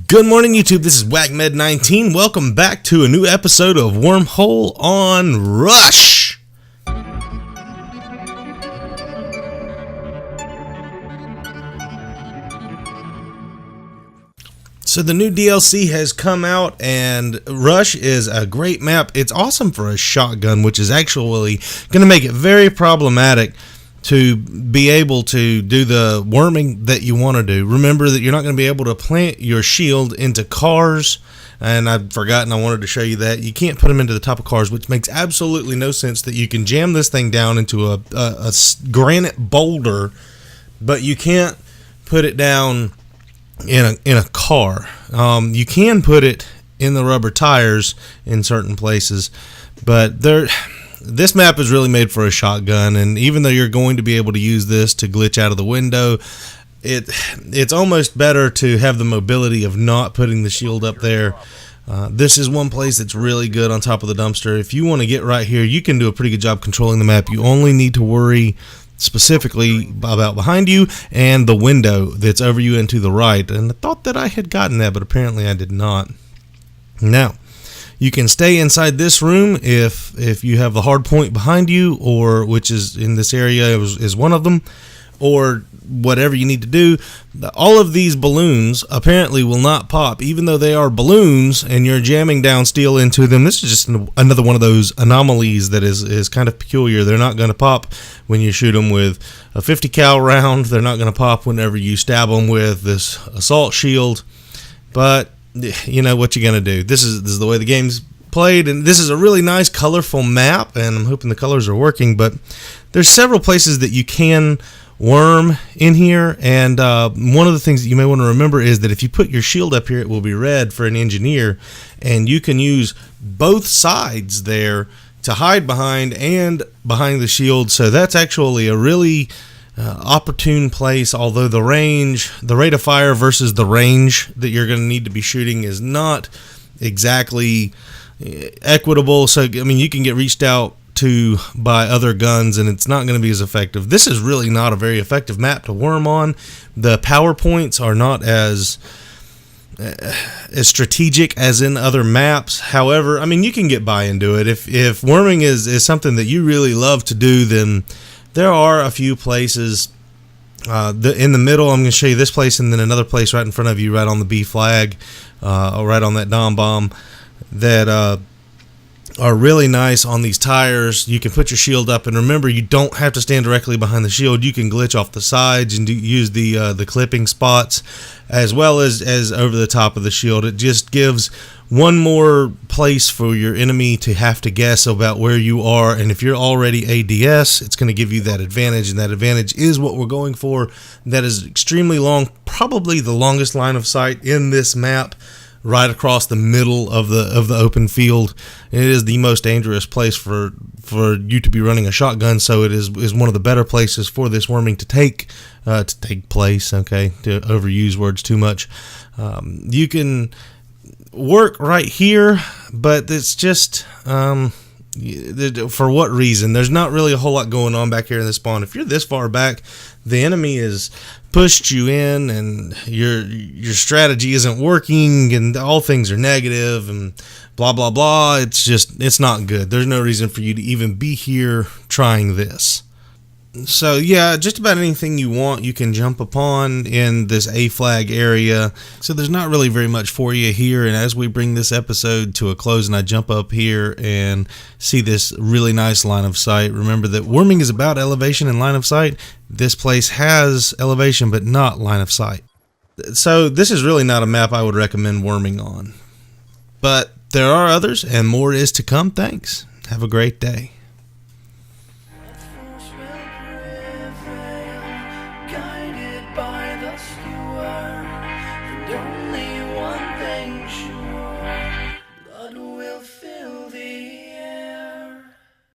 Good morning, YouTube. This is WhackMed19. Welcome back to a new episode of Wormhole on Rush. So the new DLC has come out, and Rush is a great map. It's awesome for a shotgun, which is actually going to make it very problematic to be able to do the worming that you want to do. Remember that you're not going to be able to plant your shield into cars, and I've forgotten I wanted to show you that. You can't put them into the top of cars, which makes absolutely no sense that you can jam this thing down into a granite boulder, but you can't put it down in a car. You can put it in the rubber tires in certain places, but this map is really made for a shotgun, and even though you're going to be able to use this to glitch out of the window, it's almost better to have the mobility of not putting the shield up there. This is one place that's really good on top of the dumpster. If you want to get right here, you can do a pretty good job controlling the map. You only need to worry specifically about behind you and the window that's over you and to the right. And I thought that I had gotten that, but apparently I did not. Now, you can stay inside this room if you have the hard point behind you, or which is in this area is one of them, or whatever you need to do. All of these balloons apparently will not pop, even though they are balloons and you're jamming down steel into them. This is just another one of those anomalies that is kind of peculiar. They're not going to pop when you shoot them with a 50 cal round. They're not going to pop whenever you stab them with this assault shield, but you know what you're gonna do. This is the way the game's played, and this is a really nice colorful map, and I'm hoping the colors are working. But there's several places that you can worm in here, and one of the things that you may want to remember is that if you put your shield up here, it will be red for an engineer, and you can use both sides there to hide behind and behind the shield. So that's actually a really opportune place, although the rate of fire versus the range that you're going to need to be shooting is not exactly equitable. So, I mean, you can get reached out to by other guns and it's not going to be as effective. This is really not a very effective map to worm on. The power points are not as strategic as in other maps. However, I mean, you can get by and do it. If worming is something that you really love to do, then there are a few places in the middle. I'm going to show you this place and then another place right in front of you, right on the B flag, right on that Dom bomb, that are really nice on these tires. You can put your shield up, and remember, you don't have to stand directly behind the shield. You can glitch off the sides and use the clipping spots as well as over the top of the shield. It just gives one more place for your enemy to have to guess about where you are, and if you're already ADS, it's going to give you that advantage, and that advantage is what we're going for. That is extremely long, probably the longest line of sight in this map, right across the middle of the open field. It is the most dangerous place for you to be running a shotgun, so it is one of the better places for this worming to take place. Okay, to overuse words too much. You can work right here, but it's just for what reason? There's not really a whole lot going on back here in the spawn. If you're this far back, the enemy is pushed you in, and your strategy isn't working, and all things are negative, and blah blah blah. It's not good. There's no reason for you to even be here trying this. So yeah, just about anything you want you can jump upon in this A flag area. So there's not really very much for you here, and as we bring this episode to a close and I jump up here and see this really nice line of sight, remember that worming is about elevation and line of sight. This place has elevation but not line of sight. So this is really not a map I would recommend worming on. But there are others, and more is to come. Thanks. Have a great day. Guided by the skewer, and only one thing should